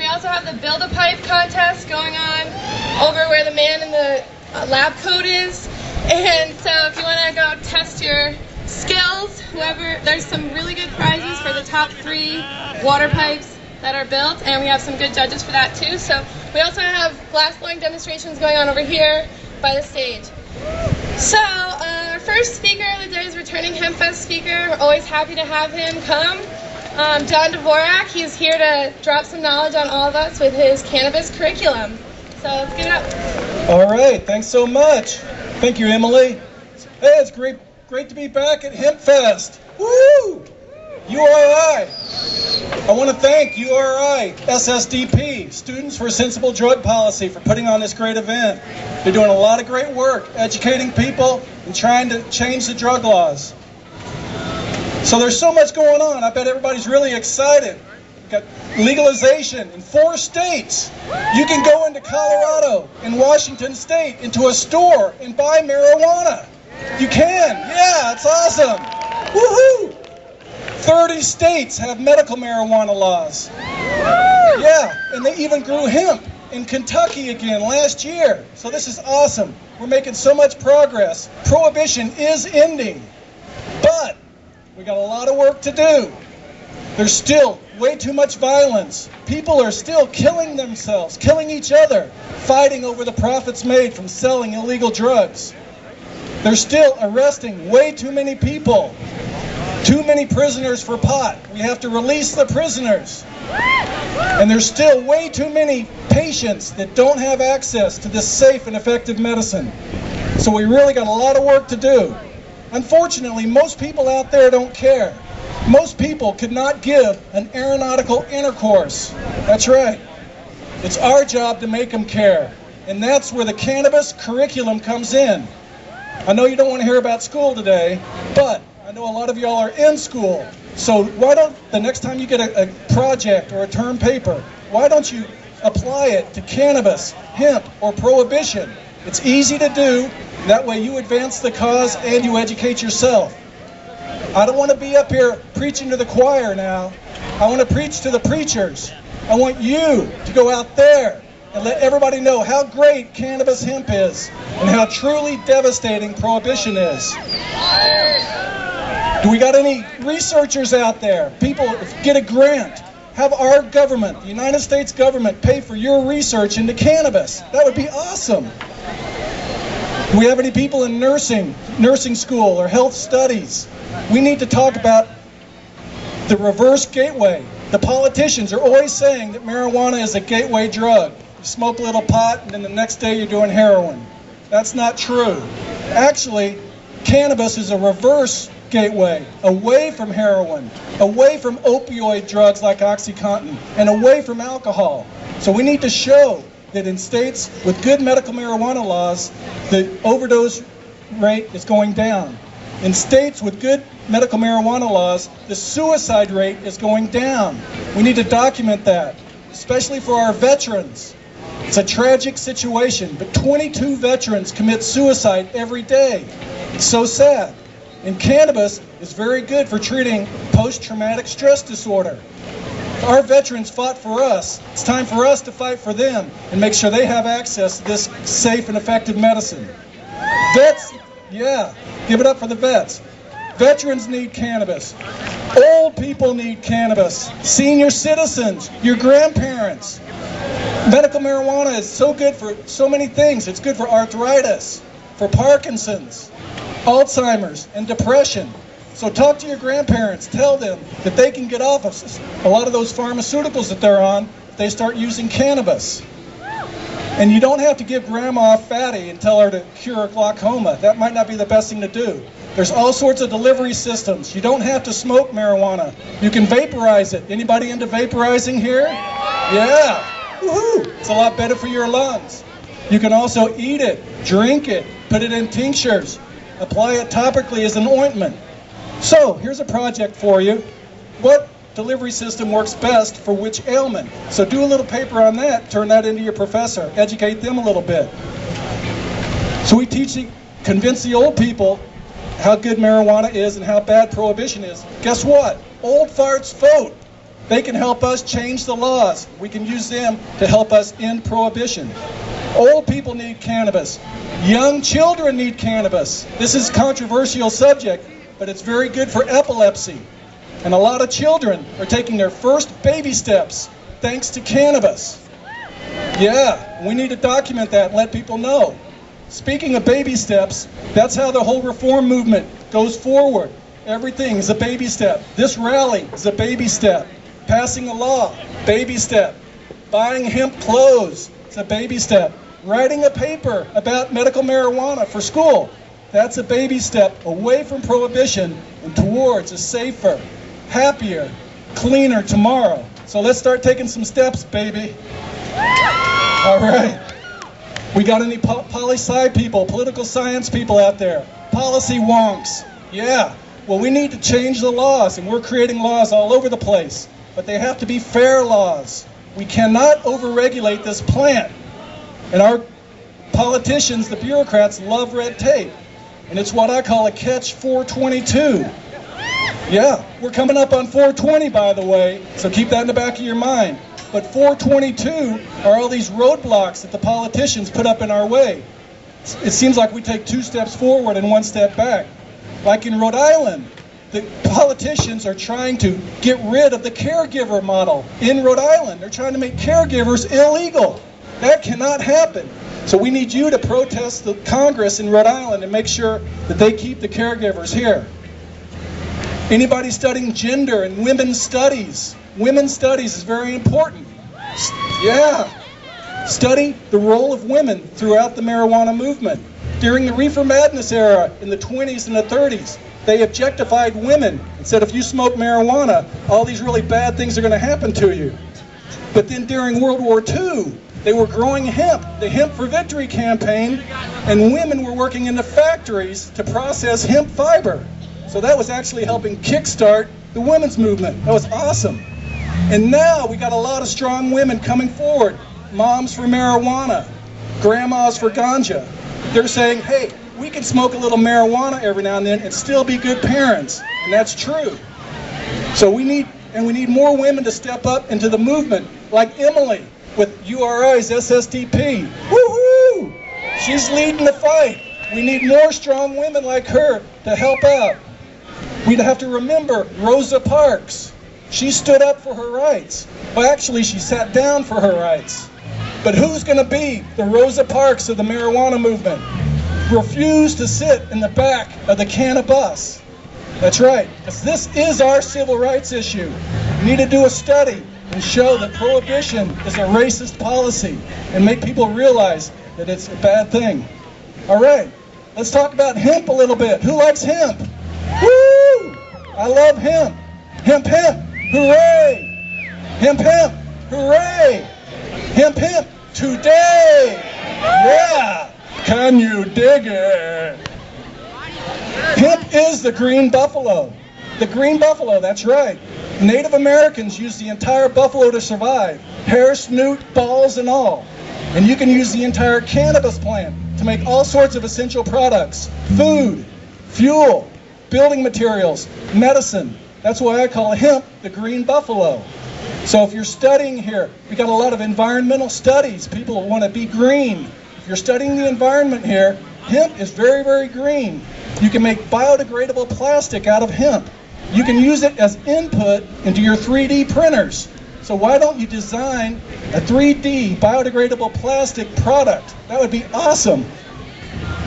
also have the Build-A-Pipe contest going on over where the man in the lab coat is. And so if you want to go test your skills, there's some really good prizes for the top 3 water pipes that are built, and we have some good judges for that too. So we also have glass blowing demonstrations going on over here by the stage. So our first speaker of the day is returning Hempfest speaker. We're always happy to have him come. John Dvorak, he's here to drop some knowledge on all of us with his cannabis curriculum. So let's give it up. All right, thanks so much. Thank you, Emily. Hey, it's great to be back at Hempfest. Woo! URI. I want to thank URI, SSDP, Students for Sensible Drug Policy, for putting on this great event. They're doing a lot of great work, educating people and trying to change the drug laws. So there's so much going on. I bet everybody's really excited. We've got legalization in 4 states. You can go into Colorado and Washington State into a store and buy marijuana. You can. Yeah, it's awesome. Woohoo! 30 states have medical marijuana laws. Yeah, and they even grew hemp in Kentucky again last year. So this is awesome. We're making so much progress. Prohibition is ending. But we got a lot of work to do. There's still way too much violence. People are still killing themselves, killing each other, fighting over the profits made from selling illegal drugs. They're still arresting way too many people. Too many prisoners for pot. We have to release the prisoners. And there's still way too many patients that don't have access to this safe and effective medicine. So we really got a lot of work to do. Unfortunately, most people out there don't care. Most people could not give an aeronautical intercourse. That's right. It's our job to make them care. And that's where the cannabis curriculum comes in. I know you don't want to hear about school today, but I know a lot of y'all are in school. So why don't, the next time you get a project or a term paper, why don't you apply it to cannabis, hemp, or prohibition? It's easy to do. That way you advance the cause and you educate yourself. I don't want to be up here preaching to the choir now. I want to preach to the preachers. I want you to go out there and let everybody know how great cannabis hemp is and how truly devastating prohibition is. Do we got any researchers out there? People, get a grant. Have our government, the United States government, pay for your research into cannabis. That would be awesome. Do we have any people in nursing school or health studies? We need to talk about the reverse gateway. The politicians are always saying that marijuana is a gateway drug. You smoke a little pot and then the next day you're doing heroin. That's not true. Actually, cannabis is a reverse gateway, away from heroin, away from opioid drugs like OxyContin, and away from alcohol. So we need to show that in states with good medical marijuana laws, the overdose rate is going down. In states with good medical marijuana laws, the suicide rate is going down. We need to document that, especially for our veterans. It's a tragic situation, but 22 veterans commit suicide every day. It's so sad. And cannabis is very good for treating post-traumatic stress disorder. Our veterans fought for us. It's time for us to fight for them and make sure they have access to this safe and effective medicine. Vets, yeah, give it up for the vets. Veterans need cannabis. Old people need cannabis. Senior citizens, your grandparents. Medical marijuana is so good for so many things. It's good for arthritis, for Parkinson's, Alzheimer's, and depression. So talk to your grandparents. Tell them that they can get off of a lot of those pharmaceuticals that they're on if they start using cannabis. And you don't have to give grandma a fatty and tell her to cure glaucoma. That might not be the best thing to do. There's all sorts of delivery systems. You don't have to smoke marijuana. You can vaporize it. Anybody into vaporizing here? Yeah. Woohoo! It's a lot better for your lungs. You can also eat it, drink it, put it in tinctures, apply it topically as an ointment. So, here's a project for you. What delivery system works best for which ailment? So do a little paper on that, turn that into your professor, educate them a little bit. So we convince the old people how good marijuana is and how bad prohibition is. Guess what? Old farts vote. They can help us change the laws. We can use them to help us end prohibition. Old people need cannabis. Young children need cannabis. This is a controversial subject, but it's very good for epilepsy. And a lot of children are taking their first baby steps thanks to cannabis. Yeah, we need to document that and let people know. Speaking of baby steps, that's how the whole reform movement goes forward. Everything is a baby step. This rally is a baby step. Passing a law, baby step. Buying hemp clothes, it's a baby step. Writing a paper about medical marijuana for school, that's a baby step away from prohibition and towards a safer, happier, cleaner tomorrow. So let's start taking some steps, baby. All right. We got any poli-sci people, political science people out there? Policy wonks. Yeah. Well, we need to change the laws, and we're creating laws all over the place. But they have to be fair laws. We cannot overregulate this plant. And our politicians, the bureaucrats, love red tape. And it's what I call a catch 422. Yeah, we're coming up on 420, by the way, so keep that in the back of your mind. But 422 are all these roadblocks that the politicians put up in our way. It seems like we take 2 steps forward and 1 step back. Like in Rhode Island, the politicians are trying to get rid of the caregiver model in Rhode Island. They're trying to make caregivers illegal. That cannot happen. So we need you to protest the Congress in Rhode Island and make sure that they keep the caregivers here. Anybody studying gender and women's studies? Women's studies is very important. Yeah. Study the role of women throughout the marijuana movement. During the Reefer Madness era in the 20s and the 30s, they objectified women and said if you smoke marijuana, all these really bad things are going to happen to you. But then during World War II, they were growing hemp, the Hemp for Victory campaign, and women were working in the factories to process hemp fiber. So that was actually helping kickstart the women's movement. That was awesome. And now we got a lot of strong women coming forward. Moms for marijuana, grandmas for ganja. They're saying, hey, we can smoke a little marijuana every now and then and still be good parents. And that's true. So we need more women to step up into the movement, like Emily with URI's SSDP. Woohoo! She's leading the fight. We need more strong women like her to help out. We'd have to remember Rosa Parks. She stood up for her rights. Well, actually, she sat down for her rights. But who's going to be the Rosa Parks of the marijuana movement? Refuse to sit in the back of the Cannabis. That's right, because this is our civil rights issue. We need to do a study and show that prohibition is a racist policy and make people realize that it's a bad thing. All right, let's talk about hemp a little bit. Who likes hemp? Woo! I love hemp. Hemp, hemp, hooray! Hemp, hemp, hooray! Hemp, hemp, today! Yeah! Can you dig it? Hemp is the green buffalo. The green buffalo, that's right. Native Americans use the entire buffalo to survive. Hair, snoot, balls, and all. And you can use the entire cannabis plant to make all sorts of essential products. Food, fuel, building materials, medicine. That's why I call hemp the green buffalo. So if you're studying here, we got a lot of environmental studies. People want to be green. If you're studying the environment here, hemp is very, very green. You can make biodegradable plastic out of hemp. You can use it as input into your 3D printers. So why don't you design a 3D biodegradable plastic product? That would be awesome.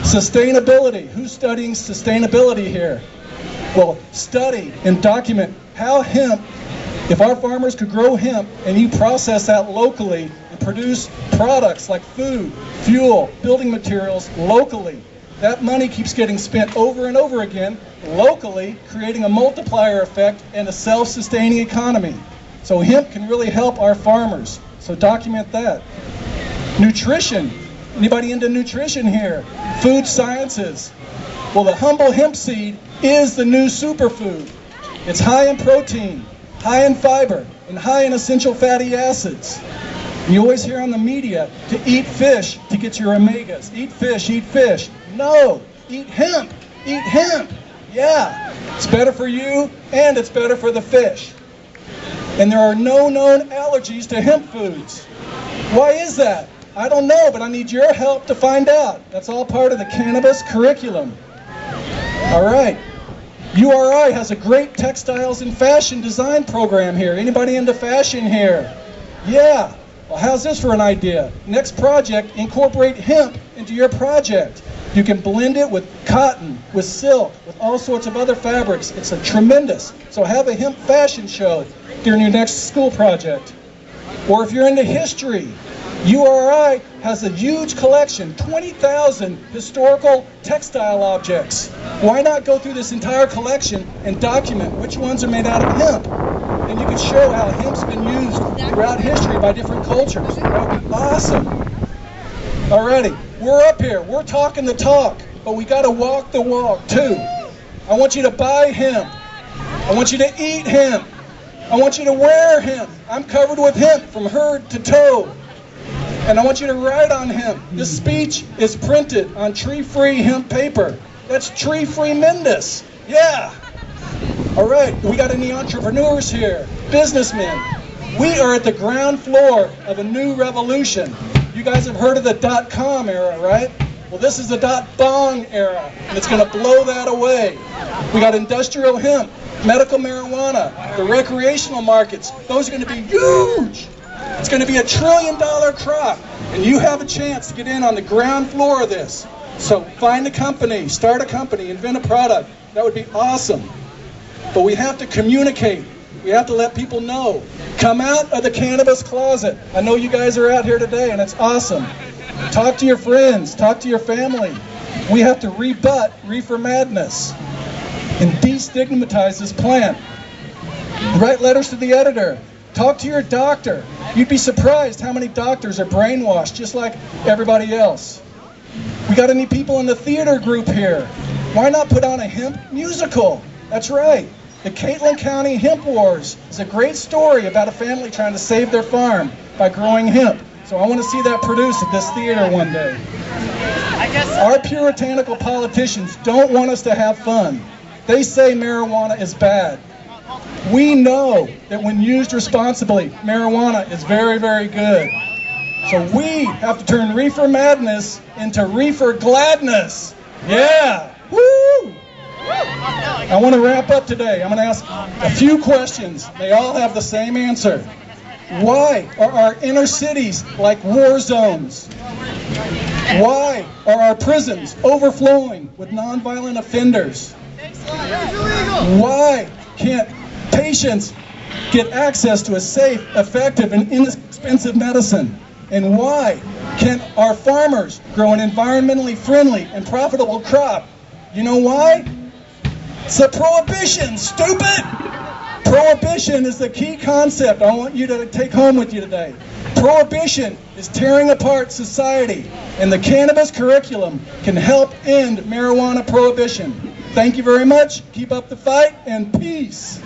Sustainability. Who's studying sustainability here? Well, study and document how hemp, if our farmers could grow hemp and you process that locally and produce products like food, fuel, building materials locally, that money keeps getting spent over and over again locally, creating a multiplier effect and a self-sustaining economy. So hemp can really help our farmers. So document that. Nutrition. Anybody into nutrition here? Food sciences. Well, the humble hemp seed is the new superfood. It's high in protein, high in fiber, and high in essential fatty acids. And you always hear on the media to eat fish to get your omegas. Eat fish, eat fish. No, eat hemp, eat hemp. Yeah, it's better for you and it's better for the fish. And there are no known allergies to hemp foods. Why is that? I don't know, but I need your help to find out. That's all part of the cannabis curriculum. All right. URI has a great textiles and fashion design program here. Anybody into fashion here? Yeah. Well, how's this for an idea? Next project, incorporate hemp into your project. You can blend it with cotton, with silk, with all sorts of other fabrics. It's a tremendous. So have a hemp fashion show during your next school project. Or if you're into history, URI has a huge collection, 20,000 historical textile objects. Why not go through this entire collection and document which ones are made out of hemp? And you can show how hemp's been used throughout history by different cultures. That would be awesome. Alrighty, we're up here. We're talking the talk, but we got to walk the walk too. I want you to buy hemp. I want you to eat hemp. I want you to wear hemp. I'm covered with hemp from head to toe. And I want you to write on hemp. This speech is printed on tree-free hemp paper. That's tree-free Mendus. Yeah. All right, we got any entrepreneurs here, businessmen. We are at the ground floor of a new revolution. You guys have heard of the .com era, right? Well, this is the .bong era, and it's going to blow that away. We got industrial hemp, medical marijuana, the recreational markets. Those are going to be huge. It's going to be $1 trillion crop, and you have a chance to get in on the ground floor of this. So find a company, start a company, invent a product. That would be awesome. But we have to communicate. We have to let people know. Come out of the cannabis closet. I know you guys are out here today, and it's awesome. Talk to your friends. Talk to your family. We have to rebut reefer madness and destigmatize this plant. Write letters to the editor. Talk to your doctor. You'd be surprised how many doctors are brainwashed just like everybody else. We got any people in the theater group here? Why not put on a hemp musical? That's right. The Caitlin County Hemp Wars is a great story about a family trying to save their farm by growing hemp. So I want to see that produced at this theater one day. Our puritanical politicians don't want us to have fun. They say marijuana is bad. We know that when used responsibly, marijuana is very, very good. So we have to turn reefer madness into reefer gladness. Yeah! Woo! I want to wrap up today. I'm going to ask a few questions. They all have the same answer. Why are our inner cities like war zones? Why are our prisons overflowing with nonviolent offenders? Why can't patients get access to a safe, effective, and inexpensive medicine? And why can't our farmers grow an environmentally friendly and profitable crop? You know why? It's a prohibition, stupid! Prohibition is the key concept I want you to take home with you today. Prohibition is tearing apart society, and the cannabis curriculum can help end marijuana prohibition. Thank you very much. Keep up the fight, and peace.